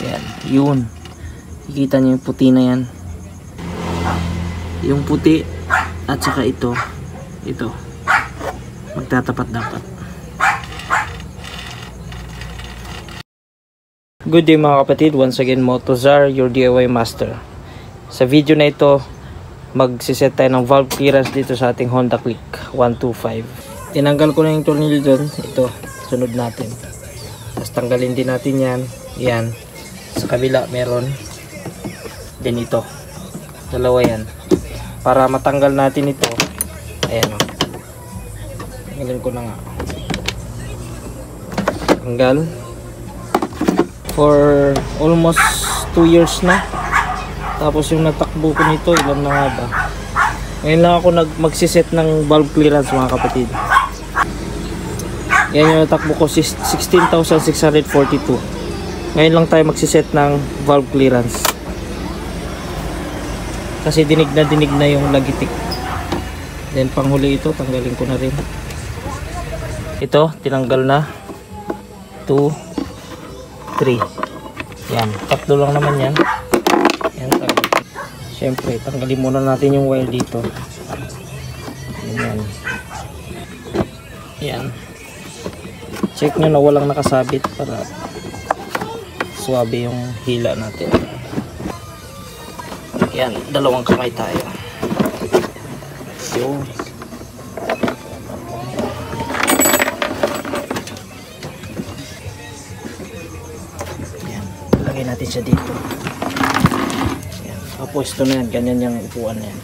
Ayan, yun. Kikita nyo yung puti na yan. Yung puti at saka ito magtatapat dapat. Good day mga kapatid, once again Motozar, your DIY master. Sa video na ito, magsiset tayo ng valve clearance dito sa ating Honda Click 125. Tinanggal ko na yung tornilyo dun. Ito, sunod natin. Tapos tanggalin din natin yan. Yan. Sa kabila meron. Then ito. Dalawa yan. Para matanggal natin ito. Ayan o. Tanggalin ko na nga. Tanggal. For almost 2 years na. Tapos yung natakbo ko nito, ilan na nga ba? Ngayon lang ako magsiset ng valve clearance mga kapatid. Yan yung natakbo ko, 16,642. Ngayon lang tayo magsiset ng valve clearance. Kasi dinig na yung lagitik. Then panghuli ito, tanggalin ko na rin. Ito, tinanggal na. 2 3. Yan, tatlo lang naman yan. Yan, tanggal. Siyempre, tanggalin muna natin yung wire dito. Yan. Yan. Check nyo na walang nakasabit para suwabe yung hila natin. Yan, dalawang kamay tayo. Yung natin siya dito. Ayan. Tapos ito na yan, ganyan yung upuan na yan.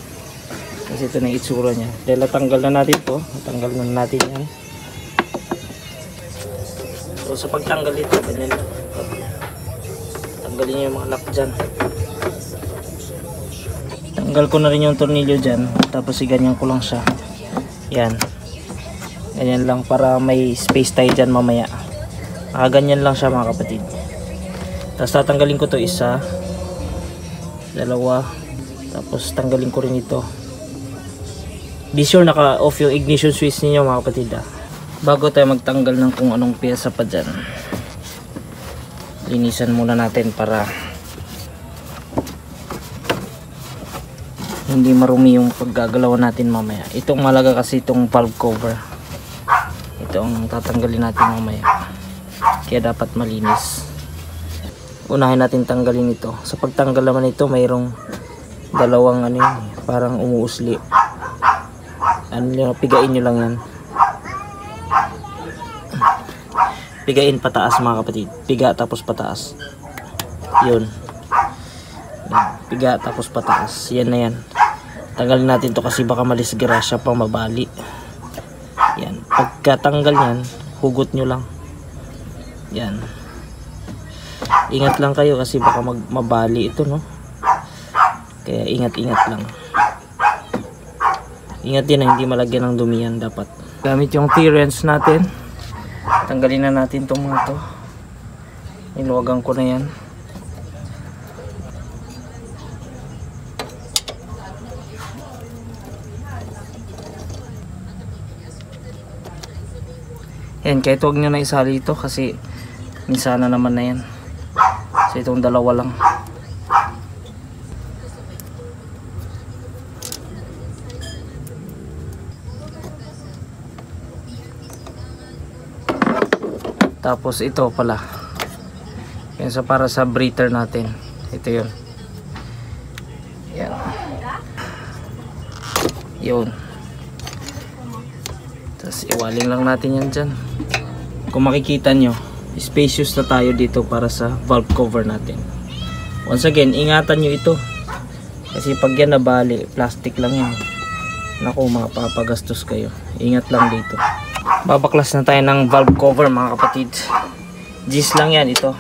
Kasi ito na yung itsura niya. Dahil natanggal na natin ito, natanggal na natin yan. So sa pagtanggal ito, ganyan lang. Tanggalin niyo yung mga lock dyan. Tanggal ko na rin yung tornilyo dyan. Tapos iganyan ko lang siya. Yan. Ganyan lang para may space tayo dyan mamaya. Ganyan lang siya mga kapatid. Tapos tatanggalin ko to isa, dalawa, tapos tanggalin ko rin ito. Be sure naka off yung ignition switch niyo mga kapatid bago tayo magtanggal ng kung anong piyesa pa dyan. Linisan muna natin para hindi marumi yung paggagalaw natin mamaya. Itong malaga kasi itong valve cover, itong tatanggalin natin mamaya, kaya dapat malinis. Unahin natin tanggalin ito. Sa pagtanggal naman ito, mayroong dalawang parang umuusli. Pigain nyo lang yan. Pigain pataas mga kapatid. Piga tapos pataas. Yun. Piga tapos pataas. Yan na yan. Tanggalin natin to kasi baka malisgrasya pang mabali. Yan. Pagkatanggal yan, hugot nyo lang. Yan. Ingat lang kayo kasi baka mabali ito, no? Kaya ingat-ingat lang. Ingat din na hindi malagyan ng dumi yan dapat. Gamit yung T-wrench natin. Tanggalin na natin itong mga to. Niluwagan ko na yan. Yan, kahit huwag nyo na isali ito kasi minsan na naman na yan. So itong dalawa lang. Tapos ito pala. Yan sa para sa breather natin. Ito yun. Yan. Yun. Tapos iwaling lang natin yan dyan. Kung makikita nyo, spacious na tayo dito para sa valve cover natin. Once again, ingatan nyo ito kasi pag yan nabali, plastic lang yan. Naku, mapapagastos kayo. Ingat lang dito. Babaklas na tayo ng valve cover mga kapatid. Gis lang yan ito.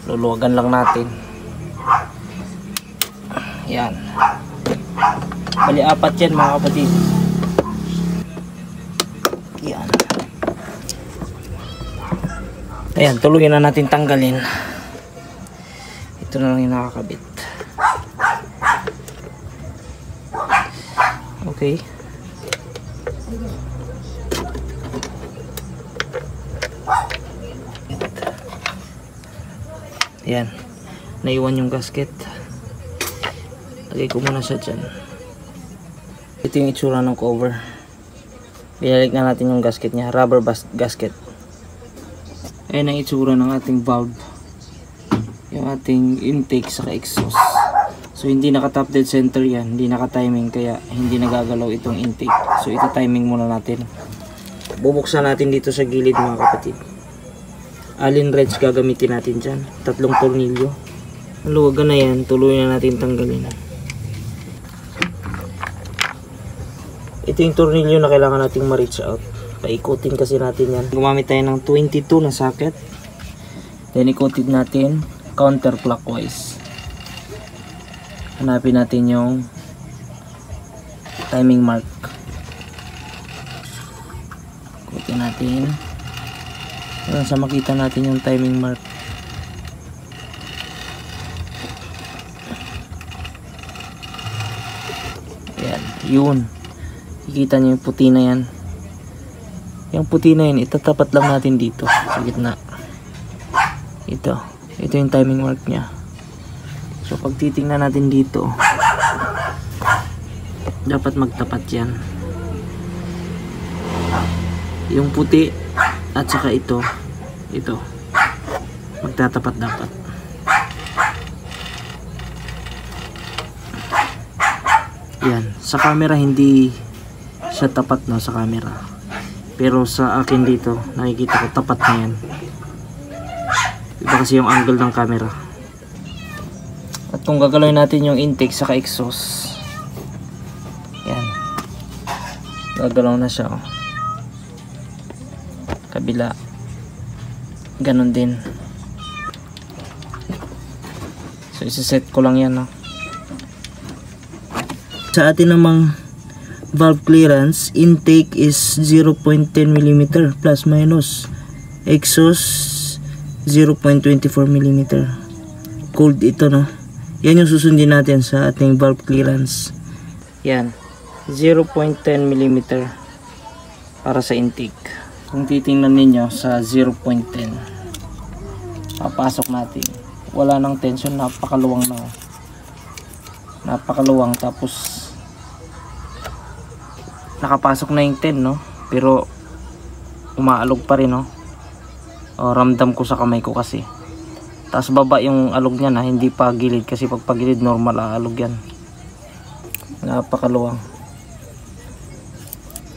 Luluwagan lang natin. Yan. Bali apat yan mga kapatid. Yan. Ayan, tuluyan na natin tanggalin. Ito na lang yung nakakabit. Okay. Ayan, naiwan yung gasket. Lagay ko muna siya dyan. Ito yung itsura ng cover. Binalik na natin yung gasket niya, rubber gasket. Ayan ang itsura ng ating valve, yung ating intake sa exhaust. So hindi naka top dead center yan, hindi naka timing, kaya hindi nagagalaw itong intake. So ito timing muna natin. Bubuksan natin dito sa gilid mga kapatid. Allen wrench gagamitin natin dyan, 3 tornilyo. Ang luwagan na yan, tuloy na natin tanggalin. Ito yung tornilyo na kailangan nating ma-reach out. Paikutin kasi natin yan. Gumamit tayo ng 22 na socket. Then ikutin natin counterclockwise. Hanapin natin yung timing mark. Ikutin natin. Hanggang sa makita natin yung timing mark. Ayan, yun. Kikita niyo yung puti na yan. Yung puti na yun, itatapat lang natin dito sa gitna. Ito yung timing mark nya. So pag titingnan natin dito, dapat magtapat yan. Yung puti at saka ito magtatapat dapat. Yan, sa camera hindi siya tapat, no, sa camera. Pero sa akin dito, nakikita ko tapat na yan. Iba kasi yung angle ng camera. At kung gagalawin natin yung intake saka exhaust, yan, gagalaw na siya, oh. Kabila, ganun din. So isa-set ko lang yan, oh. Sa atin namang valve clearance, intake is 0.10 mm plus minus, exhaust 0.24 mm. Cold ito, no? Yan yung susundin natin sa ating valve clearance. Yan, 0.10 mm para sa intake. Kung titingnan ninyo sa 0.10, papasok natin, wala nang tension, napakaluwang na, napakaluwang. Tapos nakapasok na yung 10, no? Pero umaalog pa rin, no? O, ramdam ko sa kamay ko kasi. Tapos baba yung alog niya, na hindi pa gilid, kasi pag pagilid normal aalog yan. Napakaluwang.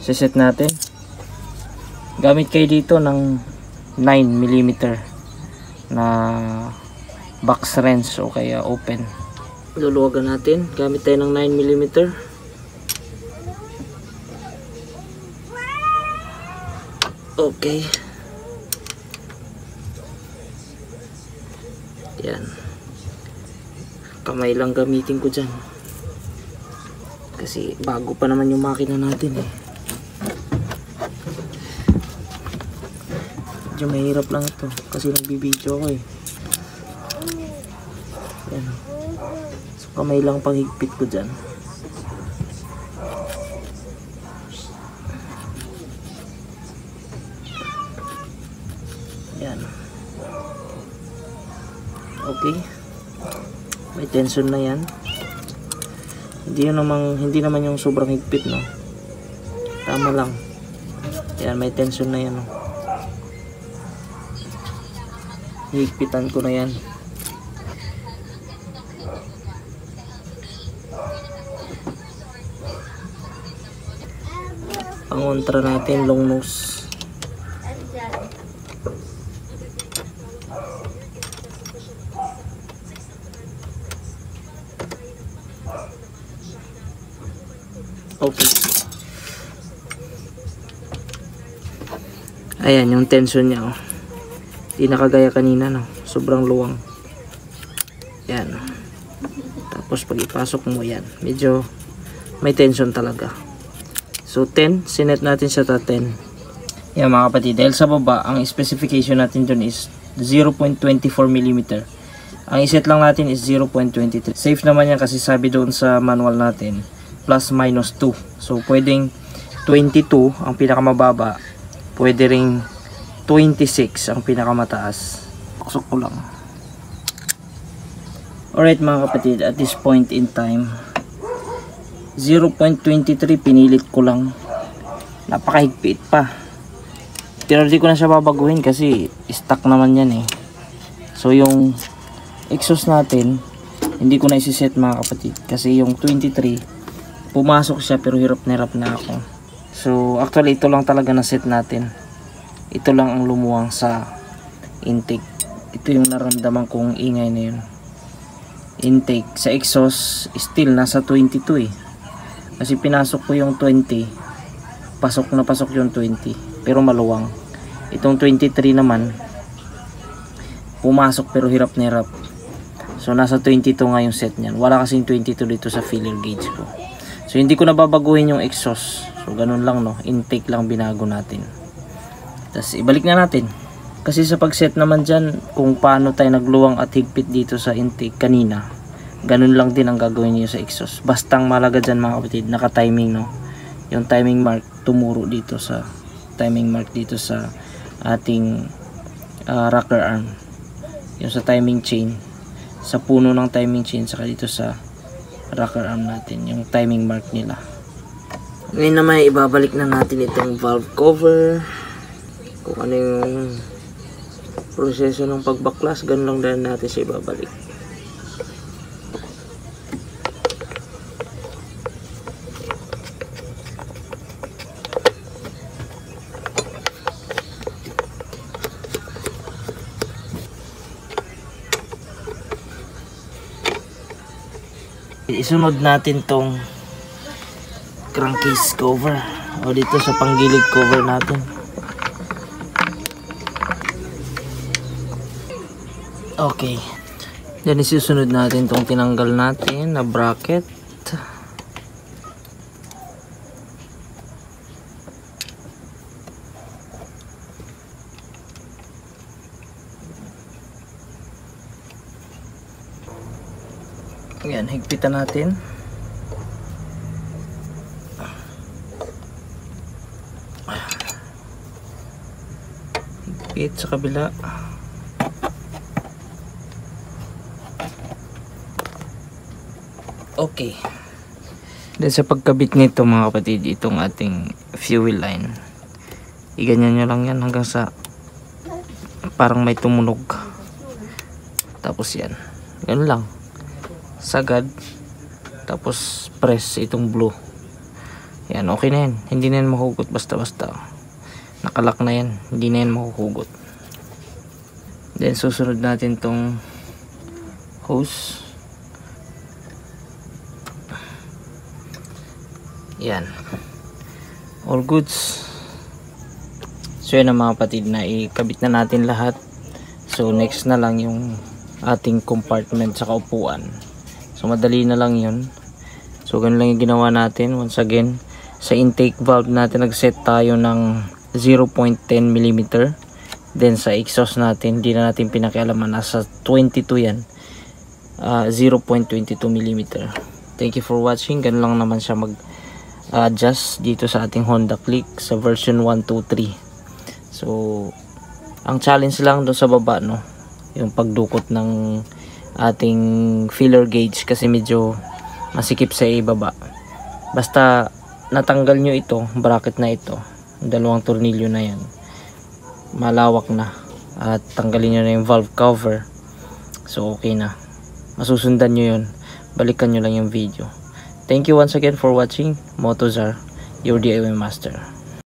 Siset natin. Gamit kayo dito ng 9 mm na box wrench o kaya open. Luluwagan natin. Gamit tayo ng 9 mm. Okay. Yan. Kamay lang gamitin ko dyan. Kasi bago pa naman yung makina natin, eh. Medyo mahirap lang ito. Kasi nagbibideo ako, eh. Yan. So kamay lang panghigpit ko dyan. Yan. Okay. May tension na yan. Hindi naman yung sobrang higpit, no. Tama lang. Yan, may tension na yan, no. Higpitan ko na yan. Pangontra natin long nose. Okay. Ayan yung tension niya, oh. Di nakagaya kanina, no. Sobrang luwang. Yan. Tapos pag ipasok mo yan, medyo may tension talaga. So 10, sinet natin siya ta 10. Yan mga kapatid, dahil sa baba, ang specification natin dun is 0.24 mm. Ang iset lang natin is 0.23. Safe naman yan kasi sabi doon sa manual natin, plus minus 2. So pwedeng 22 ang pinakamababa, pwede ring 26 ang pinakamataas. Paksok ko lang. Alright mga kapatid, at this point in time 0.23 pinilit ko lang, napakahigpit pa, pero di ko na siya babaguhin kasi stock naman yan eh. So yung exhaust natin hindi ko na isi-set mga kapatid kasi yung 23 pumasok siya pero hirap na ako. So actually ito lang talaga na set natin, ito lang ang lumuwang sa intake. Ito yung naramdaman kong ingay na yun. Intake sa exhaust still nasa 22 eh, kasi pinasok ko yung 20, pasok na pasok yung 20 pero maluwang. Itong 23 naman pumasok pero hirap na hirap. So nasa 22 nga yung set niyan, wala kasing 22 dito sa filler gauge ko. So hindi ko na babaguhin yung exhaust, so ganun lang no, intake lang binago natin. Tapos ibalik na natin kasi sa pag-set naman dyan kung paano tayo nagluwang at higpit dito sa intake kanina, ganun lang din ang gagawin niyo sa exhaust. Bastang malaga dyan mga kapatid, naka-timing no, yung timing mark tumuro dito sa timing mark dito sa ating rocker arm, yung sa timing chain, sa puno ng timing chain, saka dito sa rocker arm natin yung timing mark nila. Ngayon naman ibabalik na natin itong valve cover, kung ano yung proseso ng pagbaklas, ganun lang din natin siya ibabalik. Isunod natin tong crankcase cover o dito sa panggilid cover natin. Okay, then isusunod natin tong tinanggal natin na bracket. Ayan, higpitan natin. Higpit sa kabila. Okay. Then sa pagkabit nito mga kapatid, itong ating fuel line, iganyan nyo lang yan hanggang sa parang may tumunog. Tapos yan, ganun lang, sagad, tapos press itong blue. Yan, okay na yan, hindi na yan mahugot basta basta, nakalak na yan, hindi na yan mahuhugot. Then susunod natin tong hose. Yan, all goods. So yan ang mga kapatid, na ikabit na natin lahat. So next na lang yung ating compartment sa upuan. So madali na lang yun. So ganun lang yung ginawa natin. Once again, sa intake valve natin nag-set tayo ng 0.10 mm. Then sa exhaust natin, hindi na natin pinakialaman, nasa 22 yan, 0.22 mm. Thank you for watching. Ganun lang naman siya mag-adjust dito sa ating Honda Click sa version 123. So ang challenge lang doon sa baba, no, yung pagdukot ng ating filler gauge kasi medyo masikip sa ibaba. Basta natanggal nyo ito, bracket na ito, dalawang tornilyo na yan, malawak na, at tanggalin nyo na yung valve cover, so okay na, masusundan nyo yun, balikan nyo lang yung video. Thank you once again for watching. Motozar, your DIY master.